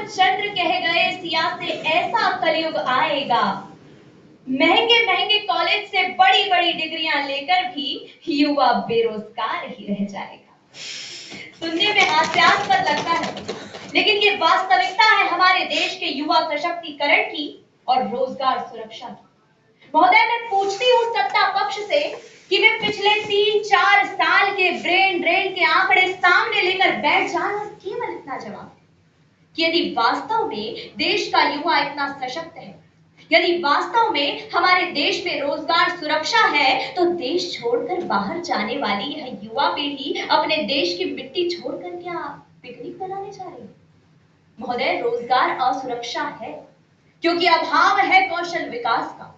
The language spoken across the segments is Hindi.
रामचंद्र कह गए सिया से ऐसा कलयुग आएगा, महंगे महंगे कॉलेज से बड़ी बड़ी डिग्रियां लेकर भी युवा बेरोजगार ही रह जाएगा। सुनने में हास्यास्पद लगता है, लेकिन ये वास्तविकता है हमारे देश के युवा सशक्तिकरण की और रोजगार सुरक्षा की। महोदय, मैं पूछती हूँ सत्ता पक्ष से कि वे पिछले 3-4 साल के ब्रेन ड्रेन के आंकड़े सामने लेकर बैठ जाए और केवल इतना जवाब कि यदि वास्तव में देश का युवा इतना सशक्त है, यदि वास्तव में हमारे देश में रोजगार सुरक्षा है, तो देश छोड़कर बाहर जाने वाली यह युवा पीढ़ी अपने देश की मिट्टी छोड़कर क्या पिकनिक बनाने जा रही है? महोदय, रोजगार असुरक्षा है क्योंकि अभाव है कौशल विकास का।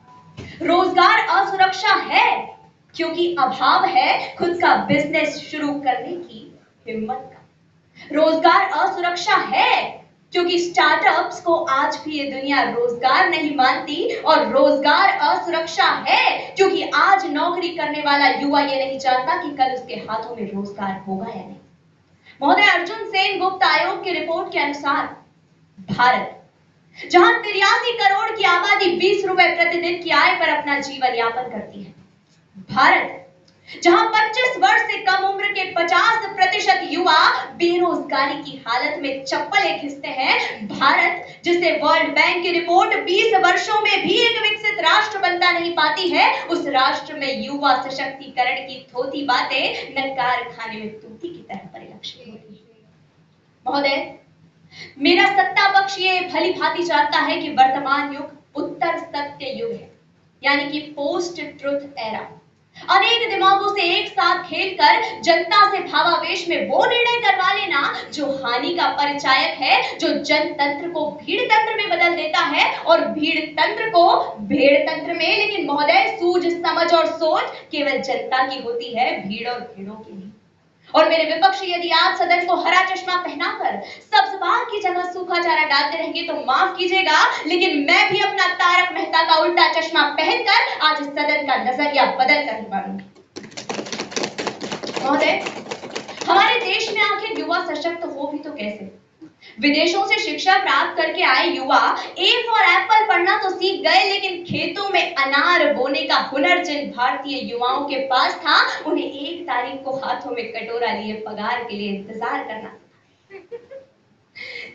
रोजगार असुरक्षा है क्योंकि अभाव है खुद का बिजनेस शुरू करने की हिम्मत का। रोजगार असुरक्षा है क्योंकि स्टार्टअप्स को आज भी ये दुनिया रोजगार नहीं मानती, और रोजगार असुरक्षा है क्योंकि आज नौकरी करने वाला युवा ये नहीं जानता कि कल उसके हाथों में रोजगार होगा या नहीं। महोदय, अर्जुन सेन गुप्त आयोग की रिपोर्ट के अनुसार भारत, जहां 83 करोड़ की आबादी 20 रुपए प्रतिदिन की आय पर अपना जीवन यापन करती है, भारत जहां 25 वर्ष से कम उम्र के 50% युवा बेरोजगारी की हालत में चप्पलें खींचते हैं, भारत जिसे वर्ल्ड बैंक की रिपोर्ट 20 वर्षों में भी एक विकसित राष्ट्र बनता नहीं पाती है, उस राष्ट्र में युवा सशक्तिकरण की थोथी बातें नकार खाने में तूती की तरह परिलक्षित होती है। महोदय, मेरा सत्ता पक्ष ये भली भांति जानता है कि वर्तमान युग उत्तर सत्य युग है, यानी कि पोस्ट ट्रुथ एरा। अनेक दिमागों से एक साथ खेलकर जनता से भावावेश में वो निर्णय करवा लेना जो हानि का परिचायक है, जो जनतंत्र को भीड़ तंत्र में बदल देता है और भीड़ तंत्र को भेड़ तंत्र में। लेकिन महोदय, सूझ समझ और सोच केवल जनता की होती है, भीड़ और भेड़ों की नहीं। और मेरे विपक्षी यदि आज सदन को हरा चश्मा पहनाकर सब्ज बाग की जगह सूखा चारा डालते रहेंगे तो माफ कीजिएगा, लेकिन मैं भी अपना तारक मेहता का उल्टा चश्मा पहनकर आज इस सदन का नजरिया बदल कर ही मारूंगी। महोदय, हमारे देश में आखिर युवा सशक्त हो भी तो कैसे? विदेशों से शिक्षा प्राप्त करके आए युवा ए फॉर एप्पल पढ़ना तो सीख गए, लेकिन खेतों में अनार बोने का हुनर जिन भारतीय युवाओं के पास था, उन्हें 1 तारीख को हाथों में कटोरा लिए पगार के लिए इंतजार करना।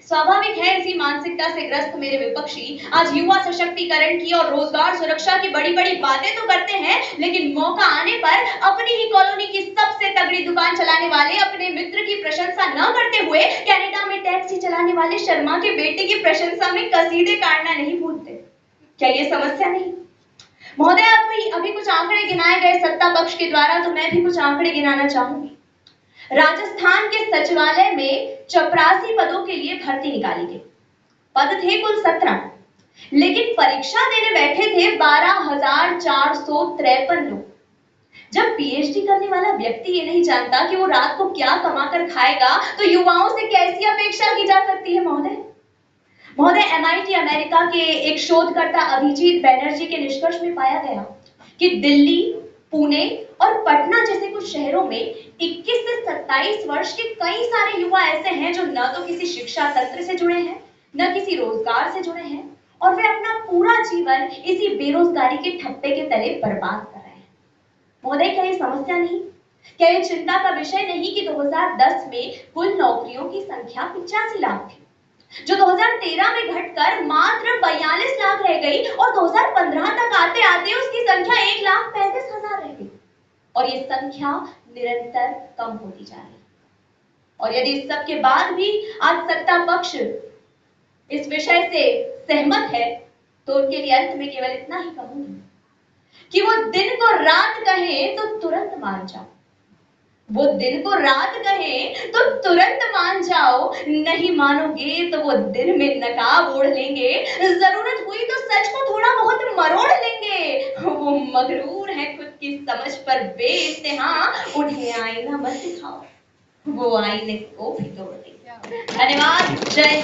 स्वाभाविक है इसी मानसिकता से ग्रस्त मेरे विपक्षी आज युवा सशक्तिकरण की और रोजगार सुरक्षा की बड़ी बड़ी बातें तो करते हैं, लेकिन मौका आने पर अपनी ही कॉलोनी की सबसे तगड़ी दुकान चलाने वाले अपने मित्र की प्रशंसा न करते हुए कनाडा में टैक्सी चलाने वाले शर्मा के बेटे की प्रशंसा में कसीदे काटना नहीं भूलते। क्या ये समस्या नहीं? महोदय, अभी कुछ आंकड़े गिनाए गए सत्ता पक्ष के द्वारा, तो मैं भी कुछ आंकड़े गिनाना चाहूंगी। राजस्थान के सचिवालय में 84 पदों के लिए भर्ती निकाली गई। पद थे कुल 17, लेकिन परीक्षा देने बैठे थे 12,453 लोग। जब पीएचडी करने वाला व्यक्ति ये नहीं जानता कि वो रात को क्या कमाकर खाएगा, तो युवाओं से कैसी अपेक्षा की जा सकती है? महोदय, MIT अमेरिका के एक शोधकर्ता अभिजीत बैनर्जी के निष्कर्ष में पाया गया कि दिल्ली, पुणे और पटना जैसे कुछ शहरों में 21 से 27 वर्ष के कई सारे युवा ऐसे हैं जो न तो किसी शिक्षा तंत्र से जुड़े हैं, न किसी रोजगार से जुड़े हैं, और वे अपना पूरा जीवन इसी बेरोजगारी के ठप्पे के तले बर्बाद कर रहे हैं। महोदय, क्या ये समस्या नहीं? क्या ये चिंता का विषय नहीं कि 2010 में कुल नौकरियों की संख्या 85 लाख थी, जो 2013 में घटकर मात्र 42 लाख रह गई, और 2015 तक आते आते उसकी संख्या 1,35,000 रह गई, और ये संख्या निरंतर कम होती जा रही है। और यदि इस सब के बाद भी आज सत्ता पक्ष इस विषय से सहमत है, तो उनके लिए अंत में केवल इतना ही कहूंगी कि वो दिन को रात कहें तो तुरंत मान जाओ, वो दिन को रात कहें तो तुरंत मान जाओ, नहीं मानोगे तो वो दिन में नकाब ओढ़ लेंगे, जरूरत हुई तो सच को थोड़ा बहुत मरोड़ लेंगे। वो मगरूर है खुद की समझ पर बेइंतहा, उन्हें आईना मत दिखाओ, वो आईने को भी तोड़ देंगे। धन्यवाद। जय